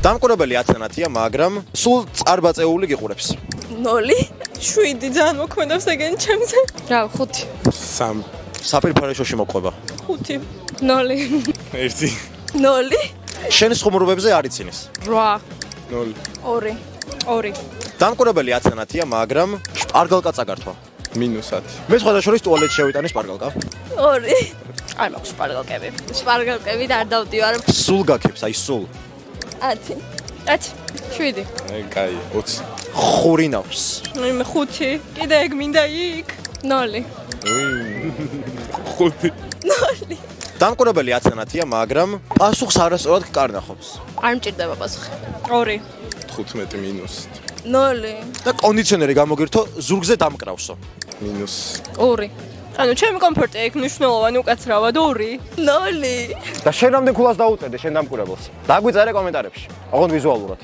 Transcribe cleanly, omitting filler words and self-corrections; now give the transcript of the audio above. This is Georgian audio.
დამკვირვებელი 10-ნათია, მაგრამ სულ წარბაწეული გიყურებს. 0 7 ძალიან მოქმედებს ეგენ ჩემზე. რა 5 3 საფირფარეშოში მოყვება. 5 0 1 0 შენის ხუმრობებზე არ იცინის. 8 0 2 2 დამკვირვებელი 10-ნათია, მაგრამ სპარგალკა წაგართვა. -10 მე სხვადასხვა ტუალეტში შევიტანე სპარგალკა. 2 არ მაქვს სპარგალკები. სპარგალკებით არ დავდივარ. სულ გაქებს, აი სულ. 10 10 7 აი კაი 20 ხურინავს. მე 5 კიდე ეგ მინდა იქ 0 5 დამკვირვებელი 10-ნათია, მაგრამ პასუხს არასწორად გკარნახობს. არ მჭირდება პასუხი. 2 15 0 და კონდიციონერი გამოგირთო ზურგზე დამკრავსო.2 ანუ ჩემი კომფორტი ეგ მნიშვნელოვანი უკაცრავად 2 0 და შენ რამდენ ქულას დაუწერდი შენ დამკვირვებელს? დაგვიწერე კომენტარებში. ოღონდ ვიზუალურად.